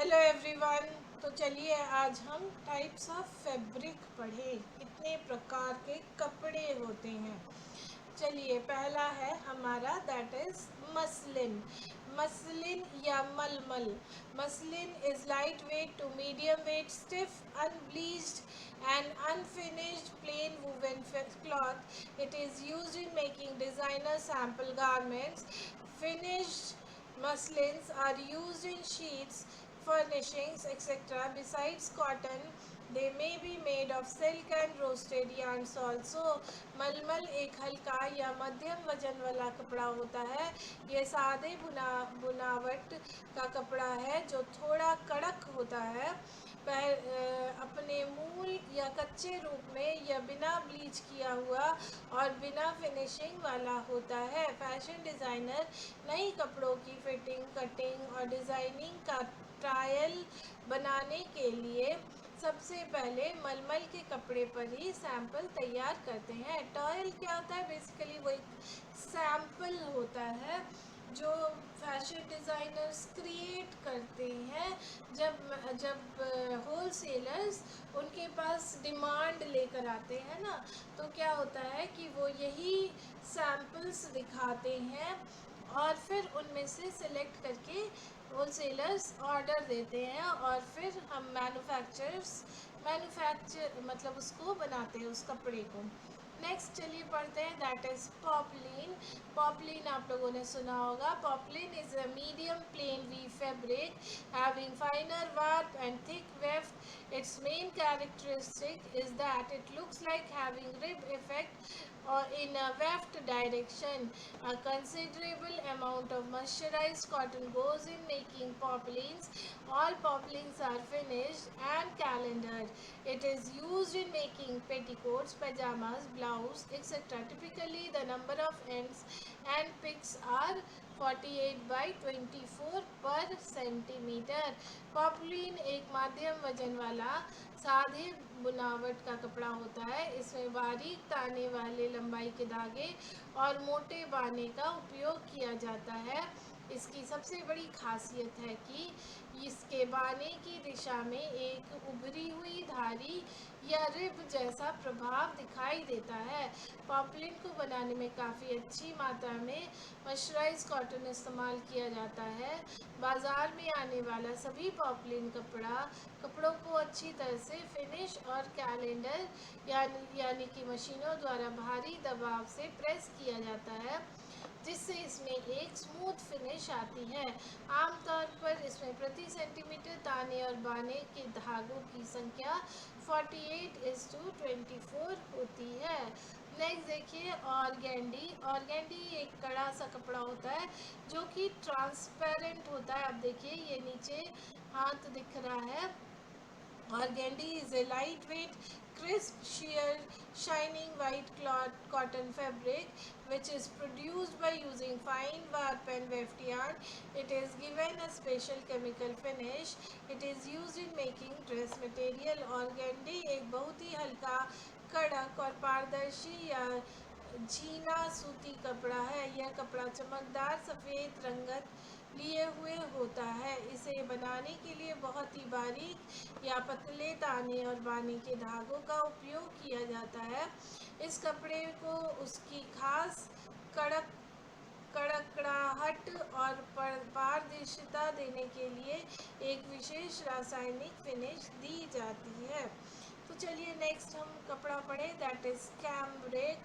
Hello everyone. तो चलिए आज हम टाइप्स ऑफ फैब्रिक पढ़ें, कितने प्रकार के कपड़े होते हैं। चलिए पहला है हमारा दैट इज मसलिन। मसलिन या मलमल। Muslin is light weight to medium weight, stiff, unbleached and unfinished plain woven cloth. It is used in making designer sample garments. Finished muslins are used in sheets, furnishings, etc. Besides cotton, they may be made of silk and roasted yarns also. मलमल एक हल्का या मध्यम वजन वाला कपड़ा होता है। ये सादे बुनावट का कपड़ा है जो थोड़ा कड़क होता है। अपने मूल या कच्चे रूप में या बिना ब्लीच किया हुआ और बिना फिनिशिंग वाला होता है। फैशन डिज़ाइनर नई कपड़ों की फिटिंग, कटिंग और डिज़ाइनिंग का ट्रायल बनाने के लिए सबसे पहले मलमल के कपड़े पर ही सैंपल तैयार करते हैं। ट्रायल क्या होता है? बेसिकली वो एक सैंपल होता है जो फैशन डिज़ाइनर्स क्रिएट करते हैं जब जब होल सेलर्स उनके पास डिमांड लेकर आते हैं ना, तो क्या होता है कि वो यही सैम्पल्स दिखाते हैं और फिर उनमें से सिलेक्ट करके होल सेलर्स ऑर्डर देते हैं और फिर हम मैन्युफैक्चर मतलब उसको बनाते हैं उस कपड़े को। नेक्स्ट चलिए पढ़ते हैं दैट इज पॉपलिन। पॉपलिन आप लोगों ने सुना होगा। Poplin is a medium plain weave fabric having finer warp and thick weft. Its main characteristic is that it looks like having rib effect or in a weft direction. A considerable amount of moisturized cotton goes in making poplins. All poplins are finished and calendared. It is used in making petticoats, pajamas, blouse, etc. Typically, the number of ends and picks are 48 by 24 पर centimetre. Poplin एक मध्यम वजन वाला सादे बुनावट का कपड़ा होता है। इसमें बारीक ताने वाले लंबाई के धागे और मोटे बाने का उपयोग किया जाता है। इसकी सबसे बड़ी खासियत है कि इसके बाने की दिशा में एक उभरी हुई धारी या रिब जैसा प्रभाव दिखाई देता है। पॉपलिन को बनाने में काफ़ी अच्छी मात्रा में मर्सराइज कॉटन इस्तेमाल किया जाता है। बाज़ार में आने वाला सभी पॉपलिन कपड़ों को अच्छी तरह से फिनिश और कैलेंडर यानी कि मशीनों द्वारा भारी दबाव से प्रेस किया जाता है, जिससे इसमें एक स्मूथ फिनिश आती है। आमतौर पर इसमें प्रति सेंटीमीटर ताने और बाने के धागों की संख्या 48:24 होती है। नेक्स्ट देखिए ऑर्गेंडी। ऑर्गेंडी एक कड़ा सा कपड़ा होता है जो कि ट्रांसपेरेंट होता है। अब देखिए ये नीचे हाथ दिख रहा है। Organdy is a lightweight, crisp, sheer, shining white cotton fabric which is produced by using fine warp and weft yarn. It is given a special chemical finish. It is used in making dress material. Organdy एक बहुत ही हल्का, कड़क और पारदर्शी या झीना सूती कपड़ा है। यह कपड़ा चमकदार सफ़ेद रंगत लिए हुए होता है। इसे बनाने के लिए बहुत ही बारीक या पतले ताने और बाने के धागों का उपयोग किया जाता है। इस कपड़े को उसकी खास कड़क कड़कड़ाहट और पारदर्शिता देने के लिए एक विशेष रासायनिक फिनिश दी जाती है। तो चलिए नेक्स्ट हम कपड़ा पढ़ें that is cambric.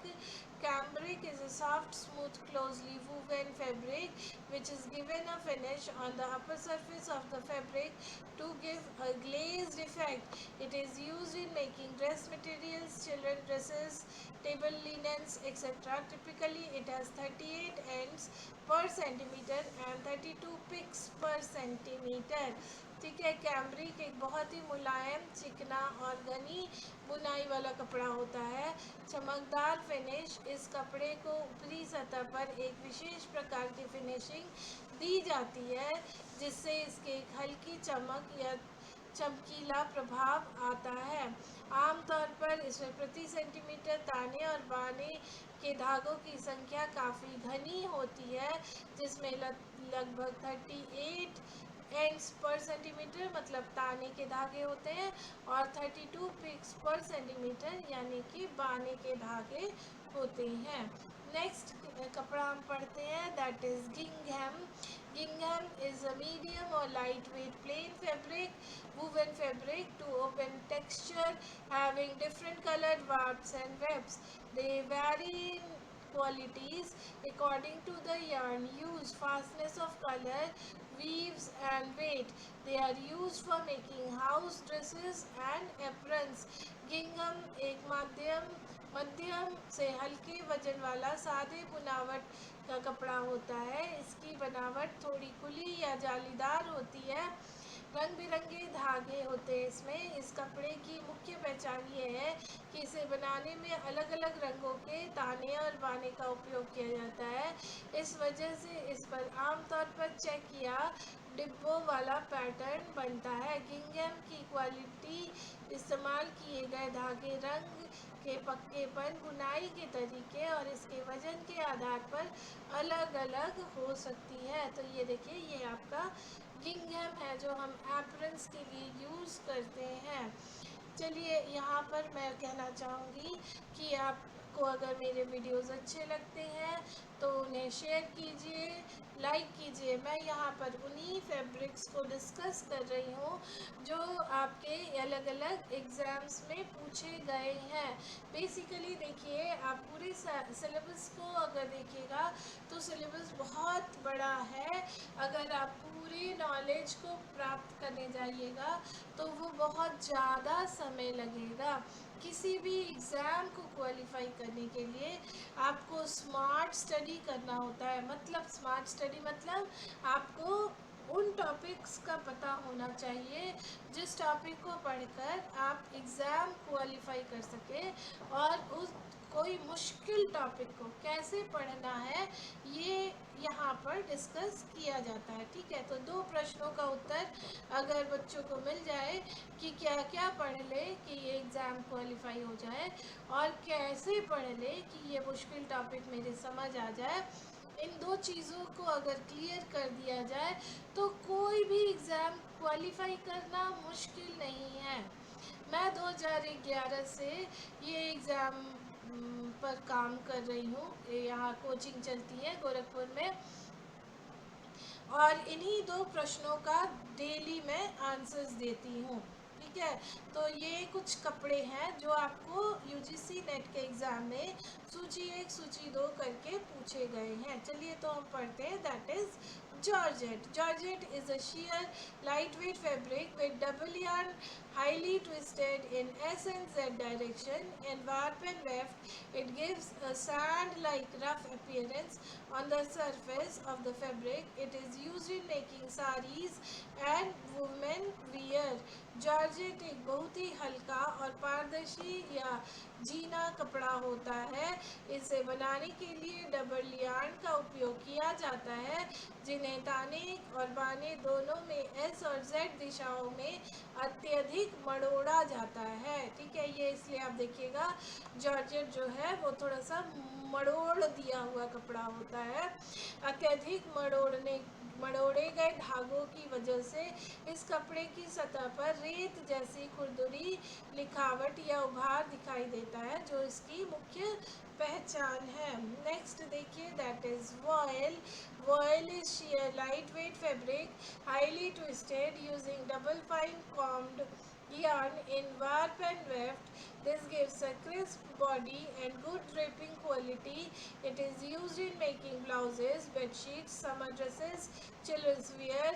Cambric is a soft, smooth, closely woven fabric which is given a finish on the upper surface of the fabric to give a glazed effect. It is used in making dress materials, children dresses, table linens, etc. Typically, it has 38 ends per centimeter and 32 picks per centimeter. ठीक है। Cambric एक बहुत ही मुलायम, चिकना और घनी बुनाई वाला कपड़ा होता है। चमकदार फिनिश। इस कपड़े को ऊपरी सतह पर एक विशेष प्रकार की फिनिशिंग दी जाती है जिससे इसके एक हल्की चमक या चमकीला प्रभाव आता है। आमतौर पर इसमें प्रति सेंटीमीटर ताने और बाने के धागों की संख्या काफ़ी घनी होती है, जिसमें लगभग 38 एंड्स पर सेंटीमीटर मतलब ताने के धागे होते हैं, और 32 पिक्स पर सेंटीमीटर यानी कि बाने के धागे होते हैं। नेक्स्ट कपड़ा हम पढ़ते हैं, that is गिंघम। गिंघम is a medium और light weight plane fabric, woven fabric to open texture, having different colored warps and webs. They vary in qualities according to the yarn used, fastness of color, weaves and weight. They are used for making house dresses and aprons. गिंघम एक मध्यम से हल्के वजन वाला सादे बुनावट का कपड़ा होता है। इसकी बनावट थोड़ी खुली या जालीदार होती है। रंग बिरंगे धागे होते हैं इसमें। इस कपड़े की मुख्य पहचान ये है कि इसे बनाने में अलग अलग रंगों के ताने और बाने का उपयोग किया जाता है। इस वजह से इस पर आमतौर पर चेक या डिब्बों वाला पैटर्न बनता है। गिंघम की क्वालिटी इस्तेमाल किए गए धागे, रंग के पक्केपन, बुनाई के तरीके और इसके वजन के आधार पर अलग अलग हो सकती है। तो ये देखिए, ये आपका गिंघम है जो हम एप्रन्स के लिए यूज़ करते हैं। चलिए, यहाँ पर मैं कहना चाहूँगी कि आपको अगर मेरे वीडियोस अच्छे लगते हैं तो उन्हें शेयर कीजिए, लाइक कीजिए। मैं यहाँ पर उन्हीं फैब्रिक्स को डिस्कस कर रही हूँ जो आपके अलग अलग एग्ज़ाम्स में पूछे गए हैं। बेसिकली देखिए, आप पूरे सिलेबस को अगर देखिएगा तो सिलेबस बहुत बड़ा है। अगर आप पूरी नॉलेज को प्राप्त करने जाइएगा तो वो बहुत ज़्यादा समय लगेगा। किसी भी एग्ज़ाम को क्वालिफाई करने के लिए आपको स्मार्ट स्टडी करना होता है। मतलब स्मार्ट स्टडी मतलब आपको उन टॉपिक्स का पता होना चाहिए जिस टॉपिक को पढ़कर आप एग्ज़ाम क्वालिफाई कर सकें, और उस कोई मुश्किल टॉपिक को कैसे पढ़ना है ये यहाँ पर डिस्कस किया जाता है। ठीक है, तो 2 प्रश्नों का उत्तर अगर बच्चों को मिल जाए कि क्या क्या पढ़ ले कि ये एग्ज़ाम क्वालिफाई हो जाए, और कैसे पढ़ ले कि ये मुश्किल टॉपिक मेरे समझ आ जाए, इन 2 चीज़ों को अगर क्लियर कर दिया जाए तो कोई भी एग्ज़ाम क्वालिफाई करना मुश्किल नहीं है। मैं 2011 से ये एग्ज़ाम पर काम कर रही हूँ। यहाँ कोचिंग चलती है गोरखपुर में, और इन्हीं 2 प्रश्नों का डेली मैं आंसर्स देती हूँ। ठीक है, तो ये कुछ कपड़े हैं जो आपको यूजीसी नेट के एग्ज़ाम में सूची 1 सूची 2 करके पूछे गए हैं। चलिए, तो हम पढ़ते हैं, that is Georgette. Georgette is a sheer, lightweight fabric with double yarn, highly twisted in S and Z direction and warp and weft. It gives a sand-like rough appearance on the surface of the fabric. It is used in making saris and women wear. Georgette एक बहुत ही हल्का और पारदर्शी या जीना कपड़ा होता है। इसे बनाने के लिए डबल यार्न का उपयोग किया जाता है, जिन्हें ताने और बाने दोनों में एस और जेड दिशाओं में अत्यधिक मड़ोड़ा जाता है। ठीक है, ये इसलिए आप देखिएगा जॉर्जेट जो है वो थोड़ा सा मड़ोड़ दिया हुआ कपड़ा होता है। अत्यधिक मड़ोड़े गए धागों की वजह से इस कपड़े की सतह पर रेत जैसी खुरदुरी, लिखावट या उभार दिखाई देता है, जो इसकी मुख्य पहचान है। नेक्स्ट देखिए, that is vial. Vial is sheer lightweight fabric, highly twisted, using double fine combed yarn in warp and weft. This gives a crisp body and good draping quality. It is used in making blouses, bed sheets, summer dresses, children's wear,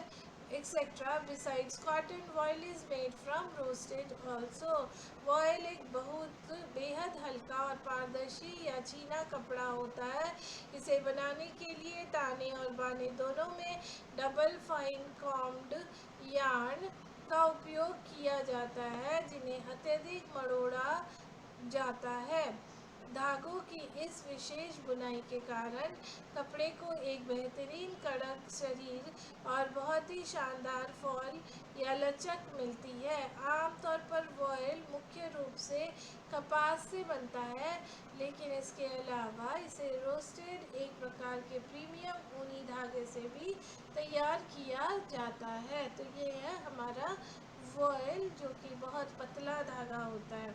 etc. Besides cotton, voile is made from roasted also. Vial एक बहुत बेहद हल्का और पारदर्शी या चीना कपड़ा होता है। इसे बनाने के लिए ताने और बाने दोनों में डबल फाइन कॉम्ड यार्न का उपयोग किया जाता है, जिन्हें अत्यधिक मड़ोड़ा जाता है। धागों की इस विशेष बुनाई के कारण कपड़े को एक बेहतरीन कड़क शरीर और बहुत ही शानदार फॉल या लचक मिलती है। आमतौर पर वॉयल मुख्य रूप से कपास से बनता है, लेकिन इसके अलावा इसे रोस्टेड एक प्रकार के प्रीमियम ऊनी धागे से भी तैयार किया जाता है। तो ये है हमारा वॉयल, जो कि बहुत पतला धागा होता है।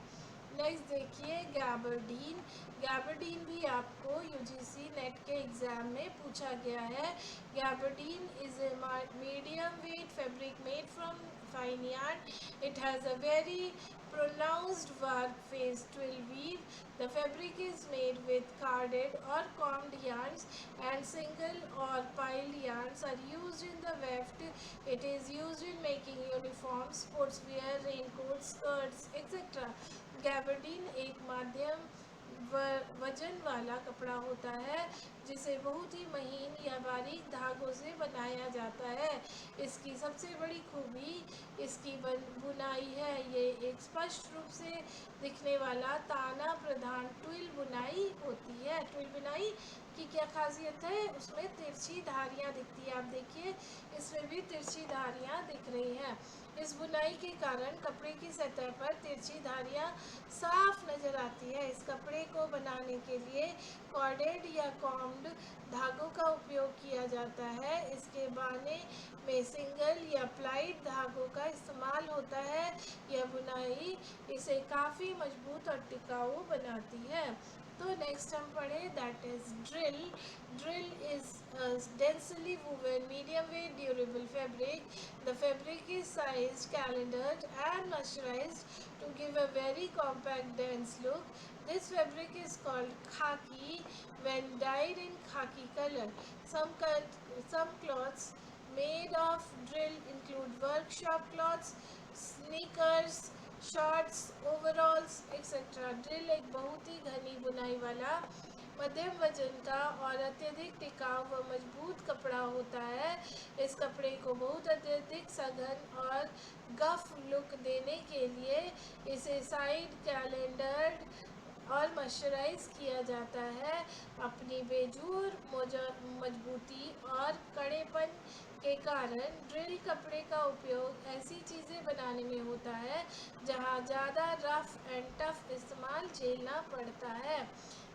नेक्स्ट देखिए गैबर्डीन। गैबर्डीन भी आपको यूजीसी नेट के एग्ज़ाम में पूछा गया है। Gabardine is a medium weight fabric made from fine yarn. It has a very pronounced warp phase twill weave. The fabric is made with carded or combed yarns, and single or piled yarns are used in the weft. It is used in making uniforms, sportswear, raincoats, skirts, etc. गैबर्डीन एक माध्यम वजन वाला कपड़ा होता है जिसे बहुत ही महीन या बारीक धागों से बनाया जाता है। इसकी सबसे बड़ी खूबी इसकी बुनाई है। ये एक स्पष्ट रूप से दिखने वाला ताना प्रधान ट्विल बुनाई होती है। ट्विल बुनाई की क्या खासियत है? उसमें तिरछी धारियाँ दिखती है। आप देखिए इसमें भी तिरछी धारियाँ दिख रही हैं। इस बुनाई के कारण कपड़े की सतह पर तिरछी धारियाँ साफ नज़र आती है। इस कपड़े को बनाने के लिए कॉर्डेड या कॉम्ड धागों का उपयोग किया जाता है। इसके बाने में सिंगल या प्लाइड धागों का इस्तेमाल होता है। यह बुनाई इसे काफ़ी मजबूत और टिकाऊ बनाती है। तो नेक्स्ट हम पढ़े that is drill. Drill is densely woven medium wait durable fabric. The fabric is sized, calendared and mercerized to give a very compact, dense look. This fabric is called khaki when dyed in khaki color. Some cloths made of drill include workshop cloths, sneakers, shorts, ओवरऑल्स etcetera. Drill एक बहुत ही घनी बुनाई वाला मध्यम वजन का और अत्यधिक टिकाऊ व मजबूत कपड़ा होता है। इस कपड़े को बहुत अत्यधिक सघन और गफ लुक देने के लिए इसे साइड कैलेंडर्ड और मर्सराइज किया जाता है। अपनी बेजोर मजबूती और कड़ेपन के कारण ड्रिल कपड़े का उपयोग ऐसी चीज़ें बनाने में होता है जहाँ ज़्यादा रफ एंड टफ इस्तेमाल झेलना पड़ता है,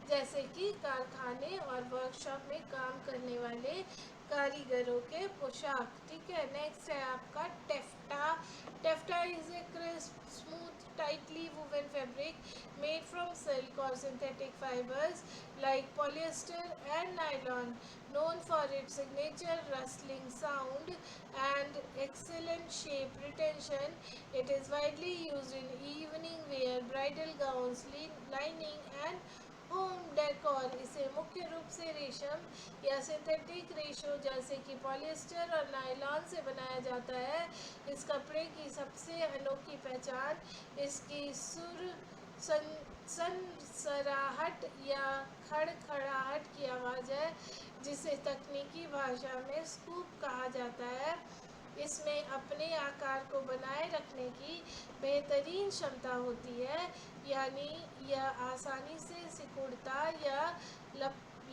जैसे कि कारखाने और वर्कशॉप में काम करने वाले कारीगरों के पोशाक। ठीक है, नेक्स्ट है आपका taffeta. Taffeta is a crisp, smooth, tightly woven fabric made from silk और synthetic fibres like polyester and nylon, known for its signature rustling sound and excellent shape retention. It is widely used in evening wear, bridal gowns, lining and home decor. इसे मुख्य रूप से रेशम या synthetic ratio जैसे कि polyester और nylon से बनाया जाता है. इस कपड़े की सबसे अनोखी पहचान इसकी सनसराहट या खड़खड़ाहट की आवाज़ है, जिसे तकनीकी भाषा में स्कूप कहा जाता है. इसमें अपने आकार को बनाए रखने की बेहतरीन क्षमता होती है, यानी यह आसानी से सिकुड़ता या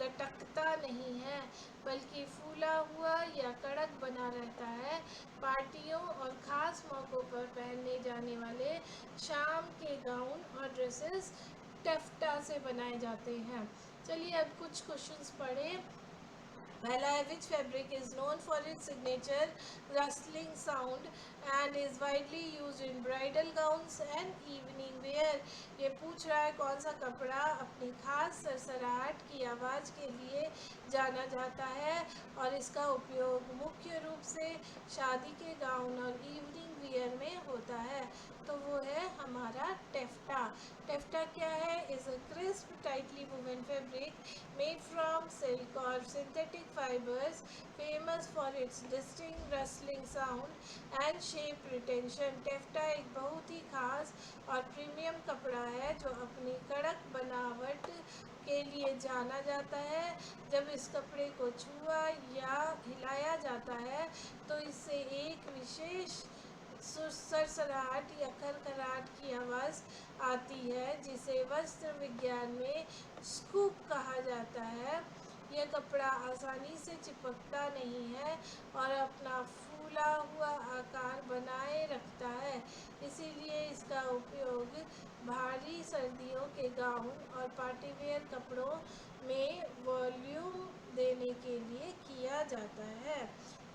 लटकता नहीं है, बल्कि फूला हुआ या कड़क बना रहता है. पार्टियों और ख़ास मौक़ों पर पहने जाने वाले शाम के गाउन और ड्रेसेस टेफ्टा से बनाए जाते हैं. चलिए अब कुछ क्वेश्चंस पढ़ें. पहला है which fabric is known for its signature rustling sound and is widely use in bridal gowns and evening wear. ये पूछ रहा है कौन सा कपड़ा अपनी खास सरसराहट की आवाज़ के लिए जाना जाता है और इसका उपयोग मुख्य रूप से शादी के गाउन और इवनिंग वियर में होता है. तो वो है हमारा टेफ्टा. टेफ्टा क्या है? Is a crisp tightly woven fabric made from silk और synthetic fibres famous for its distinct rustling sound and shape retention. Taffeta एक बहुत ही खास और प्रीमियम कपड़ा है जो अपनी कड़क बनावट के लिए जाना जाता है. जब इस कपड़े को छुआ या हिलाया जाता है तो इससे एक विशेष सरसराहट या खरखराहट की आवाज़ आती है, जिसे वस्त्र विज्ञान में स्कूप कहा जाता है. यह कपड़ा आसानी से चिपकता नहीं है और अपना फूला हुआ आकार बनाए रखता है. इसीलिए इसका उपयोग भारी सर्दियों के गाउन और पार्टीवेयर कपड़ों में वॉल्यूम देने के लिए किया जाता है।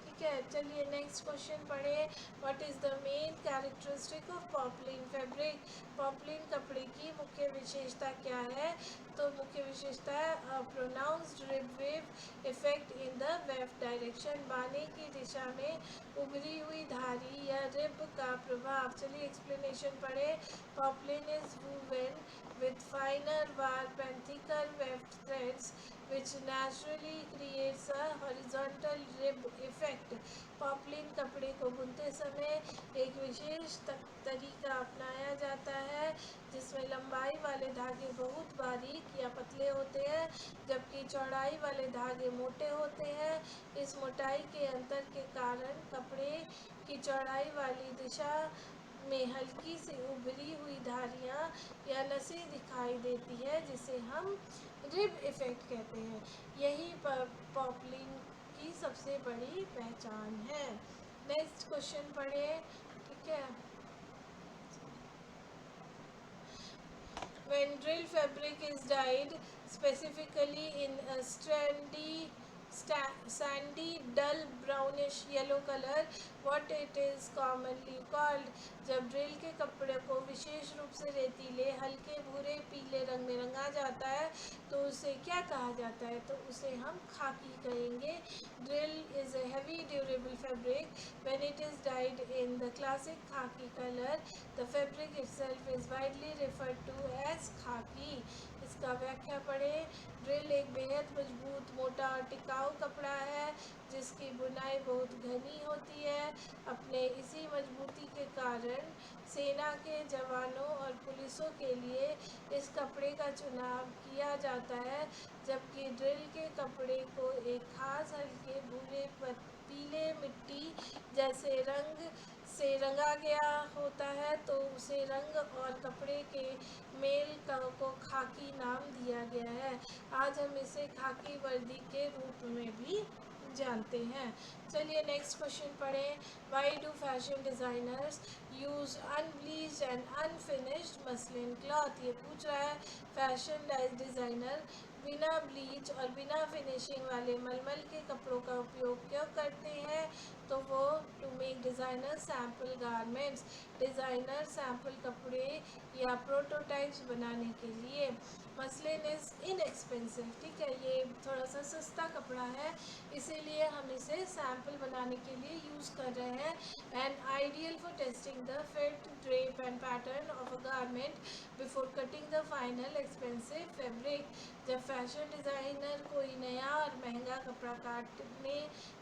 ठीक है, चलिए नेक्स्ट क्वेश्चन पढ़े। What is the main characteristic of poplin fabric? Poplin कपड़े की मुख्य विशेषता क्या है? तो मुख्य विशेषता है pronounced rib wave effect in the wave direction, बाने की दिशा में उभरी हुई धारी या रिब का प्रभाव। चलिए एक्सप्लेनेशन पढ़े। Poplin is woven with finer warp and thicker weft threads which naturally creates a horizontal rib effect. Poplin कपड़े को बुनते समय एक विशेष तरीका अपनाया जाता है जिसमें लंबाई वाले धागे बहुत बारीक या पतले होते हैं जबकि चौड़ाई वाले धागे मोटे होते हैं। इस मोटाई के अंतर के कारण कपड़े की चौड़ाई वाली दिशा में हल्की सी उभरी हुई धारियाँ या नसें दिखाई देती है जिसे हम रिब इफेक्ट कहते हैं। यही पॉपलिन की सबसे बड़ी पहचान है। नेक्स्ट क्वेश्चन पढ़े। ठीक है, when drill fabric is dyed specifically in a sandy dull brownish yellow color, what it is commonly called? जब ड्रिल के कपड़े को विशेष रूप से रेतीले हल्के भूरे पीले रंग में रंगा जाता है तो उसे क्या कहा जाता है? तो उसे हम खाकी कहेंगे। Drill is a heavy durable fabric. When it is dyed in the classic khaki color, the fabric itself is widely referred to as khaki. इसका व्याख्या पढ़े। ड्रिल एक बेहद मजबूत, मोटा और टिकाऊ कपड़ा है जिसकी बुनाई बहुत घनी होती है। अपने इसी मजबूती के कारण सेना के जवानों और पुलिसों के लिए इस कपड़े का चुनाव किया जाता है, जबकि ड्रिल के कपड़े को एक खास हल्के भूरे पीले मिट्टी जैसे रंग से रंगा गया होता है तो उसे रंग और कपड़े के मेल को खाकी नाम दिया गया है। आज हम इसे खाकी वर्दी के रूप में भी जानते हैं। चलिए नेक्स्ट क्वेश्चन पढ़ें। Why do fashion designers use unbleached and unfinished muslin cloth? ये पूछ रहा है फैशन डिज़ाइनर बिना ब्लीच और बिना फिनिशिंग वाले मलमल के कपड़ों का उपयोग क्यों करते हैं? तो वो to make designer sample garments, designer sample कपड़े या प्रोटोटाइप्स बनाने के लिए। मसलिन इज़ इनएक्सपेंसिव, ठीक है, ये थोड़ा सा सस्ता कपड़ा है इसीलिए हम इसे सैम्पल बनाने के लिए यूज़ कर रहे हैं। And ideal for testing the fit, drape and pattern of a garment before cutting the final expensive fabric. जब फैशन डिज़ाइनर कोई नया और महंगा कपड़ा काटने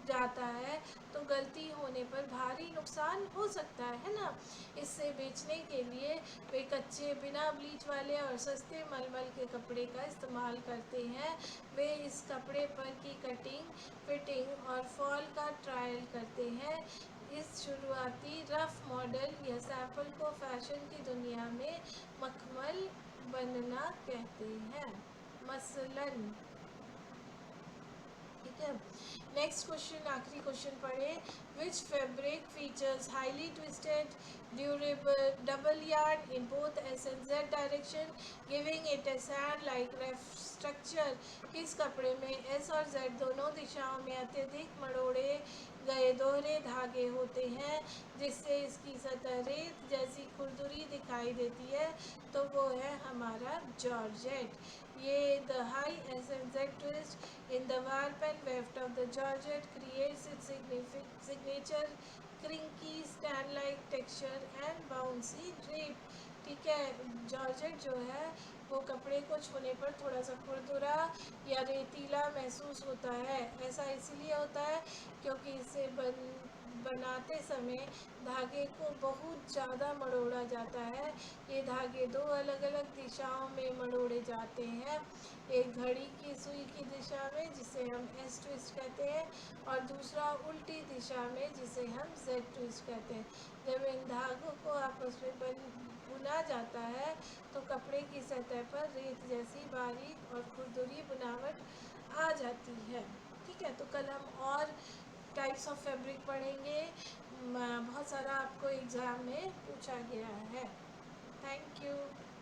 जाता है तो गलती होने पर भारी नुकसान हो सकता है ना। इससे बेचने के लिए वे कच्चे बिना ब्लीच वाले और सस्ते मलमल के कपड़े का इस्तेमाल करते हैं। वे इस कपड़े पर की कटिंग, फिटिंग और फॉल का ट्रायल करते हैं। इस शुरुआती रफ मॉडल या सैंपल को फैशन की दुनिया में मखमल बनना कहते हैं, मसलन। ठीक है, नेक्स्ट क्वेश्चन, आखिरी क्वेश्चन पढ़े। Which fabric features highly twisted durable double yarn in both S and Z direction giving it a sand like rough structure? किस कपड़े में एस और जेड दोनों दिशाओं में अत्यधिक मरोड़े गए दोहरे धागे होते हैं जिससे इसकी सतह रेत जैसी खुरदुरी दिखाई देती है? तो वो है हमारा जॉर्जेट। ये the high S and Z twist in the warp and weft of the georgette creates its signature crinky stand-like texture and bouncy drape. ठीक है, जॉर्जेट जो है वो कपड़े को छूने पर थोड़ा सा खुरदुरा या रेतीला महसूस होता है। ऐसा इसीलिए होता है क्योंकि इसे बनाते समय धागे को बहुत ज़्यादा मरोड़ा जाता है। ये धागे दो अलग अलग दिशाओं में मरोड़े जाते हैं, एक घड़ी की सुई की दिशा में जिसे हम एस ट्विस्ट कहते हैं और दूसरा उल्टी दिशा में जिसे हम जेड ट्विस्ट कहते हैं। जब इन धागों को आपस में बुना जाता है तो कपड़े की सतह पर रेत जैसी बारीक और खुरदुरी बनावट आ जाती है। ठीक है, तो कल हम और टाइप्स ऑफ फैब्रिक पढ़ेंगे। बहुत सारा आपको एग्ज़ाम में पूछा गया है। Thank you.